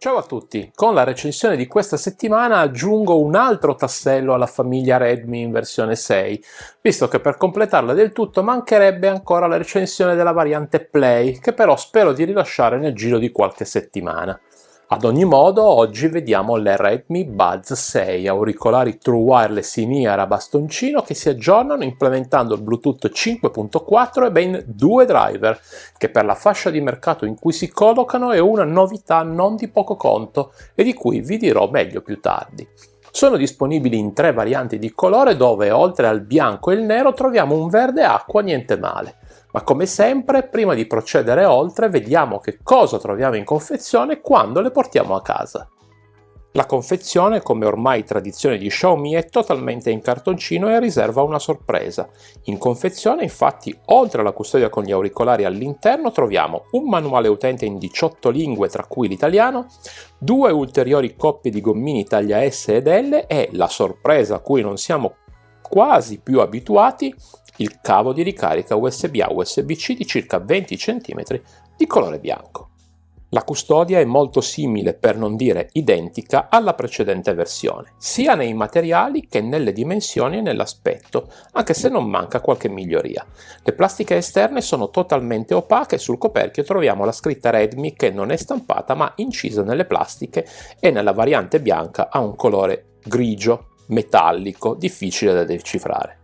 Ciao a tutti, con la recensione di questa settimana aggiungo un altro tassello alla famiglia Redmi in versione 6, visto che per completarla del tutto mancherebbe ancora la recensione della variante Play, che però spero di rilasciare nel giro di qualche settimana. Ad ogni modo, oggi vediamo le Redmi Buds 6, auricolari True Wireless in ear a bastoncino che si aggiornano implementando il Bluetooth 5.4 e ben due driver, che per la fascia di mercato in cui si collocano è una novità non di poco conto e di cui vi dirò meglio più tardi. Sono disponibili in tre varianti di colore dove oltre al bianco e il nero troviamo un verde acqua niente male. Ma come sempre, prima di procedere oltre, vediamo che cosa troviamo in confezione quando le portiamo a casa. La confezione, come ormai tradizione di Xiaomi, è totalmente in cartoncino e riserva una sorpresa. In confezione, infatti, oltre alla custodia con gli auricolari all'interno, troviamo un manuale utente in 18 lingue, tra cui l'italiano, due ulteriori coppie di gommini taglia S ed L e, la sorpresa a cui non siamo quasi più abituati, il cavo di ricarica USB-A USB-C di circa 20 cm di colore bianco. La custodia è molto simile, per non dire identica, alla precedente versione, sia nei materiali che nelle dimensioni e nell'aspetto, anche se non manca qualche miglioria. Le plastiche esterne sono totalmente opache e sul coperchio troviamo la scritta Redmi che non è stampata ma incisa nelle plastiche e nella variante bianca ha un colore grigio, metallico, difficile da decifrare.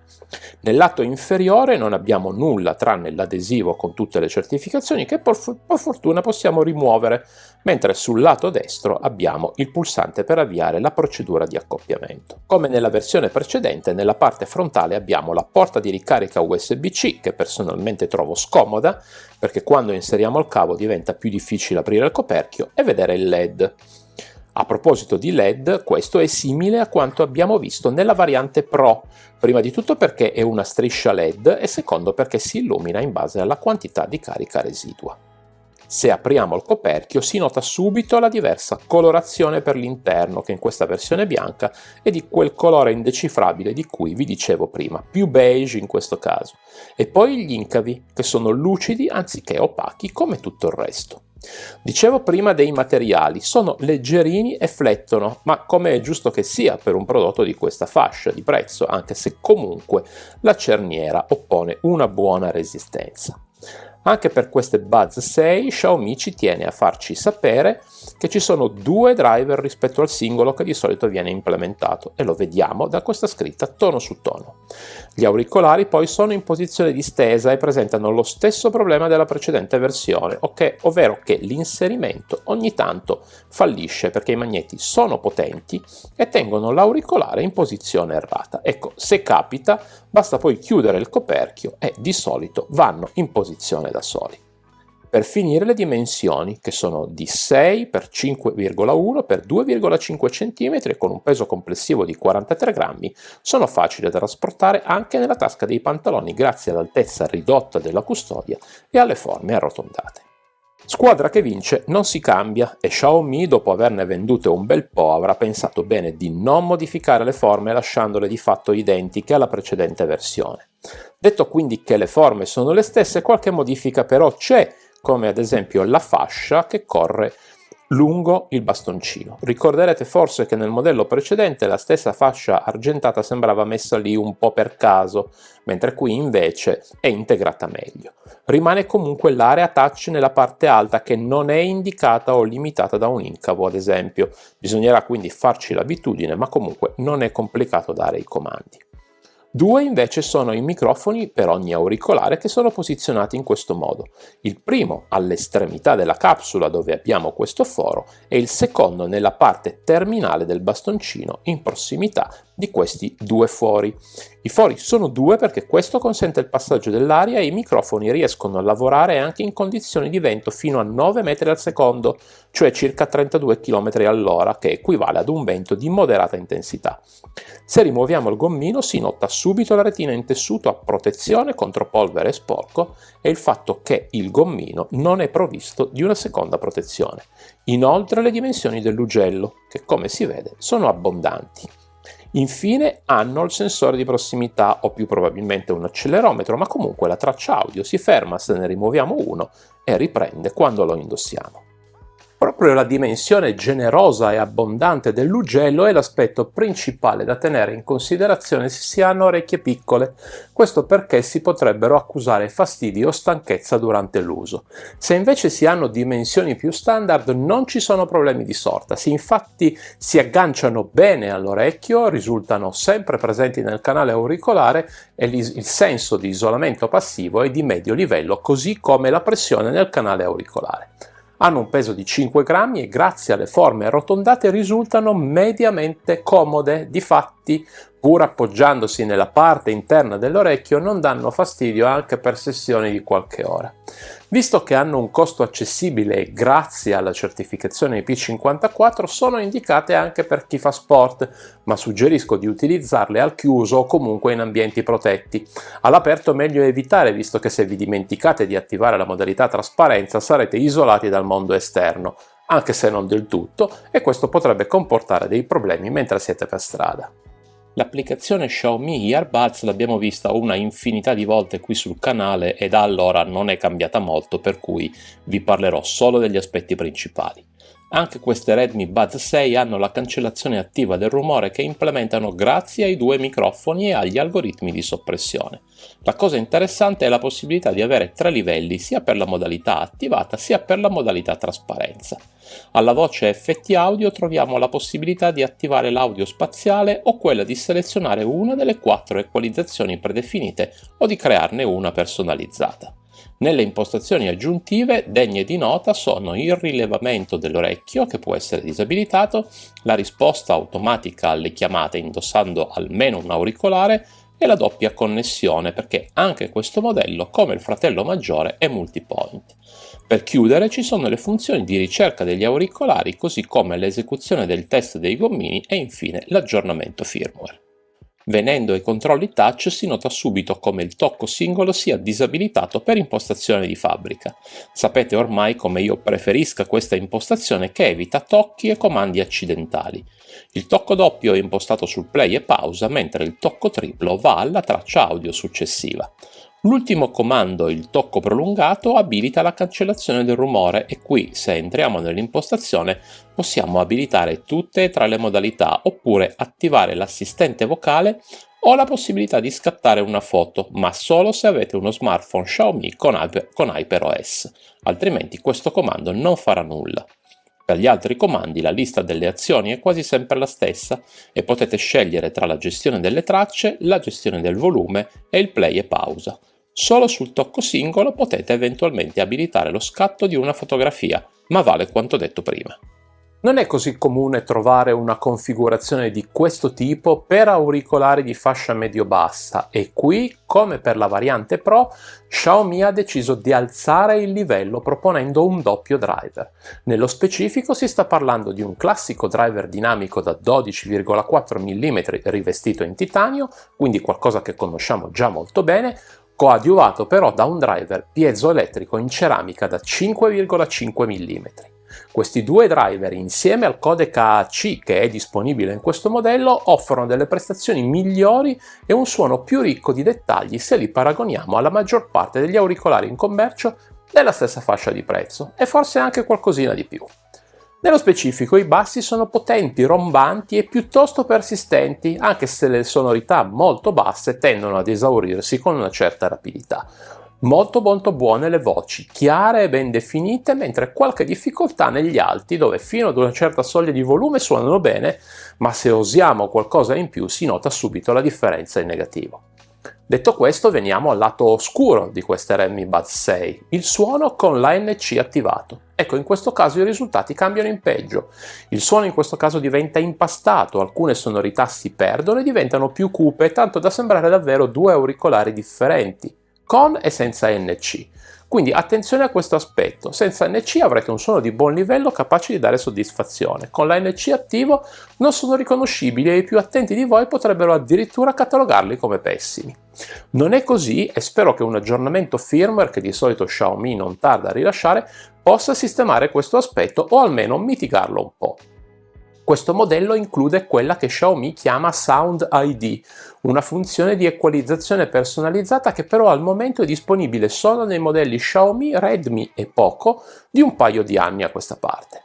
Nel lato inferiore non abbiamo nulla tranne l'adesivo con tutte le certificazioni che per fortuna possiamo rimuovere, mentre sul lato destro abbiamo il pulsante per avviare la procedura di accoppiamento. Come nella versione precedente, nella parte frontale abbiamo la porta di ricarica USB-C che personalmente trovo scomoda perché quando inseriamo il cavo diventa più difficile aprire il coperchio e vedere il LED. A proposito di LED, questo è simile a quanto abbiamo visto nella variante Pro, prima di tutto perché è una striscia LED e secondo perché si illumina in base alla quantità di carica residua. Se apriamo il coperchio si nota subito la diversa colorazione per l'interno, che in questa versione bianca è di quel colore indecifrabile di cui vi dicevo prima, più beige in questo caso, e poi gli incavi, che sono lucidi anziché opachi come tutto il resto. Dicevo prima dei materiali, sono leggerini e flettono, ma come è giusto che sia per un prodotto di questa fascia di prezzo, anche se comunque la cerniera oppone una buona resistenza. Anche per queste Buds 6 Xiaomi ci tiene a farci sapere che ci sono due driver rispetto al singolo che di solito viene implementato e lo vediamo da questa scritta tono su tono. Gli auricolari poi sono in posizione distesa e presentano lo stesso problema della precedente versione, ovvero che l'inserimento ogni tanto fallisce perché i magneti sono potenti e tengono l'auricolare in posizione errata. Ecco, se capita basta poi chiudere il coperchio e di solito vanno in posizione da soli. Per finire le dimensioni, che sono di 6 x 5,1 x 2,5 cm e con un peso complessivo di 43 grammi, sono facili da trasportare anche nella tasca dei pantaloni grazie all'altezza ridotta della custodia e alle forme arrotondate. Squadra che vince non si cambia e Xiaomi, dopo averne vendute un bel po', avrà pensato bene di non modificare le forme lasciandole di fatto identiche alla precedente versione. Detto quindi che le forme sono le stesse, qualche modifica però c'è, come ad esempio la fascia che corre lungo il bastoncino. Ricorderete forse che nel modello precedente la stessa fascia argentata sembrava messa lì un po' per caso, mentre qui invece è integrata meglio. Rimane comunque l'area touch nella parte alta che non è indicata o limitata da un incavo, ad esempio. Bisognerà quindi farci l'abitudine, ma comunque non è complicato dare i comandi. Due invece sono i microfoni per ogni auricolare che sono posizionati in questo modo. Il primo all'estremità della capsula dove abbiamo questo foro e il secondo nella parte terminale del bastoncino in prossimità di questi due fori. I fori sono due perché questo consente il passaggio dell'aria e i microfoni riescono a lavorare anche in condizioni di vento fino a 9 metri al secondo, cioè circa 32 km all'ora, che equivale ad un vento di moderata intensità. Se rimuoviamo il gommino si nota subito la retina in tessuto a protezione contro polvere e sporco e il fatto che il gommino non è provvisto di una seconda protezione. Inoltre le dimensioni dell'ugello, che come si vede sono abbondanti. Infine hanno il sensore di prossimità o più probabilmente un accelerometro, ma comunque la traccia audio si ferma se ne rimuoviamo uno e riprende quando lo indossiamo. Proprio la dimensione generosa e abbondante dell'ugello è l'aspetto principale da tenere in considerazione se si hanno orecchie piccole. Questo perché si potrebbero accusare fastidi o stanchezza durante l'uso. Se invece si hanno dimensioni più standard non ci sono problemi di sorta, infatti si agganciano bene all'orecchio, risultano sempre presenti nel canale auricolare e il senso di isolamento passivo è di medio livello, così come la pressione nel canale auricolare. Hanno un peso di 5 grammi e grazie alle forme arrotondate risultano mediamente comode. Difatti, pur appoggiandosi nella parte interna dell'orecchio, non danno fastidio anche per sessioni di qualche ora. Visto che hanno un costo accessibile e grazie alla certificazione IP54 sono indicate anche per chi fa sport, ma suggerisco di utilizzarle al chiuso o comunque in ambienti protetti. All'aperto è meglio evitare, visto che se vi dimenticate di attivare la modalità trasparenza sarete isolati dal mondo esterno, anche se non del tutto, e questo potrebbe comportare dei problemi mentre siete per strada. L'applicazione Xiaomi Earbuds l'abbiamo vista una infinità di volte qui sul canale e da allora non è cambiata molto, per cui vi parlerò solo degli aspetti principali. Anche queste Redmi Buds 6 hanno la cancellazione attiva del rumore che implementano grazie ai due microfoni e agli algoritmi di soppressione. La cosa interessante è la possibilità di avere 3 livelli sia per la modalità attivata sia per la modalità trasparenza. Alla voce effetti audio troviamo la possibilità di attivare l'audio spaziale o quella di selezionare una delle 4 equalizzazioni predefinite o di crearne una personalizzata. Nelle impostazioni aggiuntive degne di nota sono il rilevamento dell'orecchio, che può essere disabilitato, la risposta automatica alle chiamate indossando almeno un auricolare e la doppia connessione, perché anche questo modello, come il fratello maggiore, è multipoint. Per chiudere ci sono le funzioni di ricerca degli auricolari, così come l'esecuzione del test dei gommini e infine l'aggiornamento firmware. Venendo ai controlli touch si nota subito come il tocco singolo sia disabilitato per impostazione di fabbrica. Sapete ormai come io preferisca questa impostazione che evita tocchi e comandi accidentali. Il tocco doppio è impostato sul play e pausa, mentre il tocco triplo va alla traccia audio successiva. L'ultimo comando, il tocco prolungato, abilita la cancellazione del rumore e qui, se entriamo nell'impostazione, possiamo abilitare tutte e 3 le modalità oppure attivare l'assistente vocale o la possibilità di scattare una foto, ma solo se avete uno smartphone Xiaomi con HyperOS, altrimenti questo comando non farà nulla. Per gli altri comandi la lista delle azioni è quasi sempre la stessa e potete scegliere tra la gestione delle tracce, la gestione del volume e il play e pausa. Solo sul tocco singolo potete eventualmente abilitare lo scatto di una fotografia, ma vale quanto detto prima. Non è così comune trovare una configurazione di questo tipo per auricolari di fascia medio-bassa e qui, come per la variante Pro, Xiaomi ha deciso di alzare il livello proponendo un doppio driver. Nello specifico si sta parlando di un classico driver dinamico da 12,4 mm rivestito in titanio, quindi qualcosa che conosciamo già molto bene, coadiuvato però da un driver piezoelettrico in ceramica da 5,5 mm. Questi due driver insieme al codec AAC che è disponibile in questo modello offrono delle prestazioni migliori e un suono più ricco di dettagli se li paragoniamo alla maggior parte degli auricolari in commercio della stessa fascia di prezzo e forse anche qualcosina di più. Nello specifico i bassi sono potenti, rombanti e piuttosto persistenti, anche se le sonorità molto basse tendono ad esaurirsi con una certa rapidità. Molto buone le voci, chiare e ben definite, mentre qualche difficoltà negli alti, dove fino ad una certa soglia di volume suonano bene, ma se osiamo qualcosa in più si nota subito la differenza in negativo. Detto questo, veniamo al lato oscuro di queste Redmi Buds 6, il suono con l'ANC attivato. Ecco, in questo caso i risultati cambiano in peggio. Il suono in questo caso diventa impastato, alcune sonorità si perdono e diventano più cupe, tanto da sembrare davvero due auricolari differenti, con e senza ANC. Quindi attenzione a questo aspetto, senza ANC avrete un suono di buon livello capace di dare soddisfazione, con l'ANC attivo non sono riconoscibili e i più attenti di voi potrebbero addirittura catalogarli come pessimi. Non è così e spero che un aggiornamento firmware, che di solito Xiaomi non tarda a rilasciare, possa sistemare questo aspetto o almeno mitigarlo un po'. Questo modello include quella che Xiaomi chiama Sound ID, una funzione di equalizzazione personalizzata che però al momento è disponibile solo nei modelli Xiaomi, Redmi e Poco di un paio di anni a questa parte.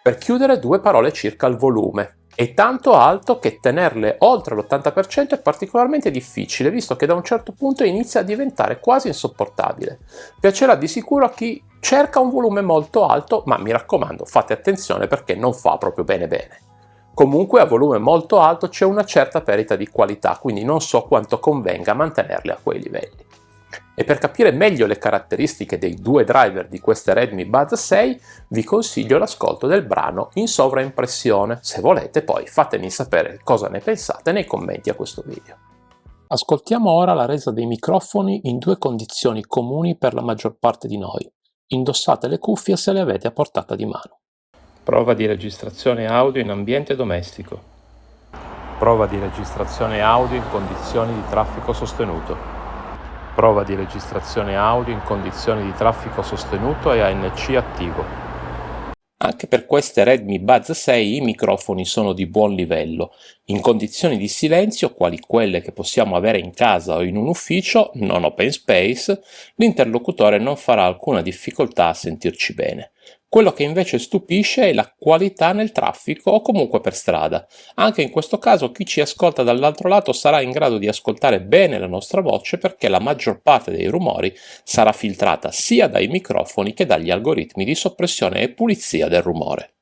Per chiudere, due parole circa il volume. È tanto alto che tenerle oltre l'80% è particolarmente difficile, visto che da un certo punto inizia a diventare quasi insopportabile. Piacerà di sicuro a chi cerca un volume molto alto, ma mi raccomando, fate attenzione perché non fa proprio bene bene. Comunque a volume molto alto c'è una certa perdita di qualità, quindi non so quanto convenga mantenerle a quei livelli. E per capire meglio le caratteristiche dei due driver di queste Redmi Buds 6 vi consiglio l'ascolto del brano in sovraimpressione. Se volete poi fatemi sapere cosa ne pensate nei commenti a questo video. Ascoltiamo ora la resa dei microfoni in due condizioni comuni per la maggior parte di noi. Indossate le cuffie se le avete a portata di mano. Prova di registrazione audio in ambiente domestico. Prova di registrazione audio in condizioni di traffico sostenuto. Prova di registrazione audio in condizioni di traffico sostenuto e ANC attivo. Anche per queste Redmi Buds 6 i microfoni sono di buon livello. In condizioni di silenzio, quali quelle che possiamo avere in casa o in un ufficio, non open space, l'interlocutore non farà alcuna difficoltà a sentirci bene. Quello che invece stupisce è la qualità nel traffico o comunque per strada. Anche in questo caso chi ci ascolta dall'altro lato sarà in grado di ascoltare bene la nostra voce perché la maggior parte dei rumori sarà filtrata sia dai microfoni che dagli algoritmi di soppressione e pulizia del rumore.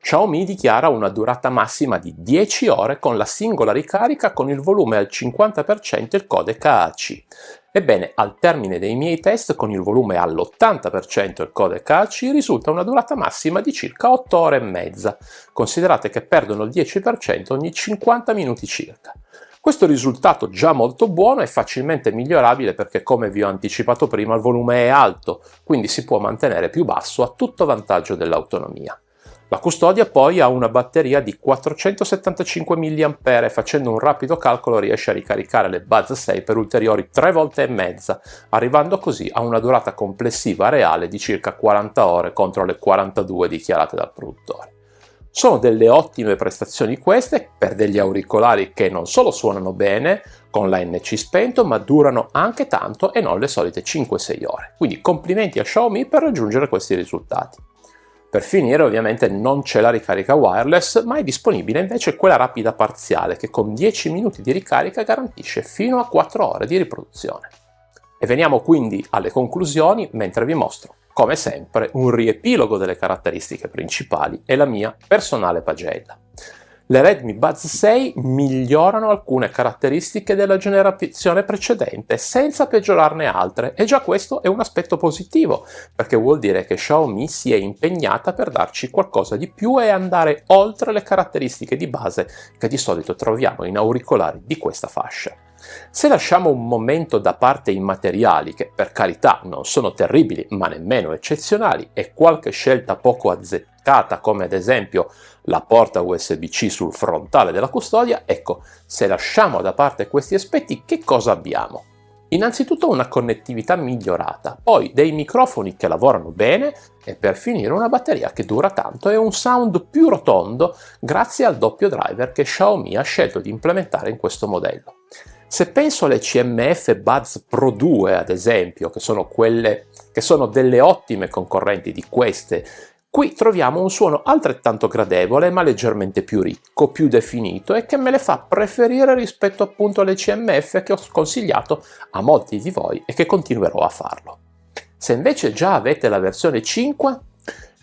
Xiaomi dichiara una durata massima di 10 ore con la singola ricarica con il volume al 50% e il codec AAC. Ebbene, al termine dei miei test con il volume all'80% e il codec AAC risulta una durata massima di circa 8 ore e mezza. Considerate che perdono il 10% ogni 50 minuti circa. Questo risultato già molto buono è facilmente migliorabile perché, come vi ho anticipato prima, il volume è alto, quindi si può mantenere più basso a tutto vantaggio dell'autonomia. La custodia poi ha una batteria di 475 mAh e facendo un rapido calcolo riesce a ricaricare le Buds 6 per ulteriori 3 volte e mezza, arrivando così a una durata complessiva reale di circa 40 ore contro le 42 dichiarate dal produttore. Sono delle ottime prestazioni queste per degli auricolari che non solo suonano bene con l'ANC spento, ma durano anche tanto e non le solite 5-6 ore. Quindi complimenti a Xiaomi per raggiungere questi risultati. Per finire, ovviamente non c'è la ricarica wireless, ma è disponibile invece quella rapida parziale che con 10 minuti di ricarica garantisce fino a 4 ore di riproduzione. E veniamo quindi alle conclusioni mentre vi mostro, come sempre, un riepilogo delle caratteristiche principali e la mia personale pagella. Le Redmi Buds 6 migliorano alcune caratteristiche della generazione precedente senza peggiorarne altre e già questo è un aspetto positivo perché vuol dire che Xiaomi si è impegnata per darci qualcosa di più e andare oltre le caratteristiche di base che di solito troviamo in auricolari di questa fascia. Se lasciamo un momento da parte i materiali, che per carità non sono terribili ma nemmeno eccezionali, e qualche scelta poco azzeccata come ad esempio la porta USB-C sul frontale della custodia, ecco, se lasciamo da parte questi aspetti che cosa abbiamo? Innanzitutto una connettività migliorata, poi dei microfoni che lavorano bene e per finire una batteria che dura tanto e un sound più rotondo grazie al doppio driver che Xiaomi ha scelto di implementare in questo modello. Se penso alle CMF Buds Pro 2 ad esempio, che sono delle ottime concorrenti di queste, qui troviamo un suono altrettanto gradevole ma leggermente più ricco, più definito e che me le fa preferire rispetto appunto alle CMF che ho consigliato a molti di voi e che continuerò a farlo. Se invece già avete la versione 5,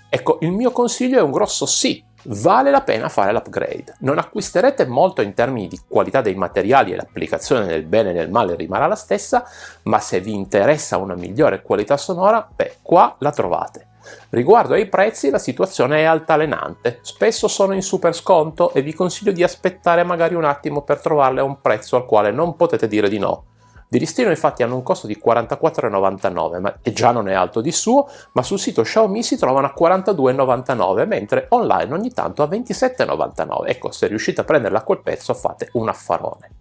ecco, il mio consiglio è un grosso sì. Vale la pena fare l'upgrade. Non acquisterete molto in termini di qualità dei materiali e l'applicazione nel bene e nel male rimarrà la stessa, ma se vi interessa una migliore qualità sonora, beh, qua la trovate. Riguardo ai prezzi la situazione è altalenante, spesso sono in super sconto e vi consiglio di aspettare magari un attimo per trovarle a un prezzo al quale non potete dire di no. Di listino infatti hanno un costo di 44,99 che già non è alto di suo, ma sul sito Xiaomi si trovano a 42,99 mentre online ogni tanto a 27,99. Ecco, se riuscite a prenderla a quel prezzo fate un affarone.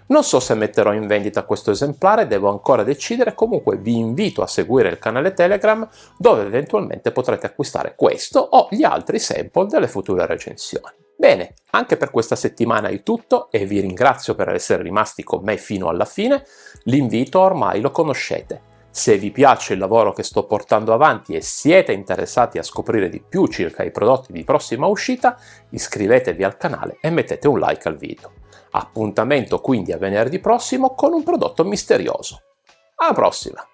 Non so se metterò in vendita questo esemplare, devo ancora decidere, comunque vi invito a seguire il canale Telegram dove eventualmente potrete acquistare questo o gli altri sample delle future recensioni. Bene, anche per questa settimana è tutto e vi ringrazio per essere rimasti con me fino alla fine. L'invito ormai lo conoscete. Se vi piace il lavoro che sto portando avanti e siete interessati a scoprire di più circa i prodotti di prossima uscita, iscrivetevi al canale e mettete un like al video. Appuntamento quindi a venerdì prossimo con un prodotto misterioso. Alla prossima!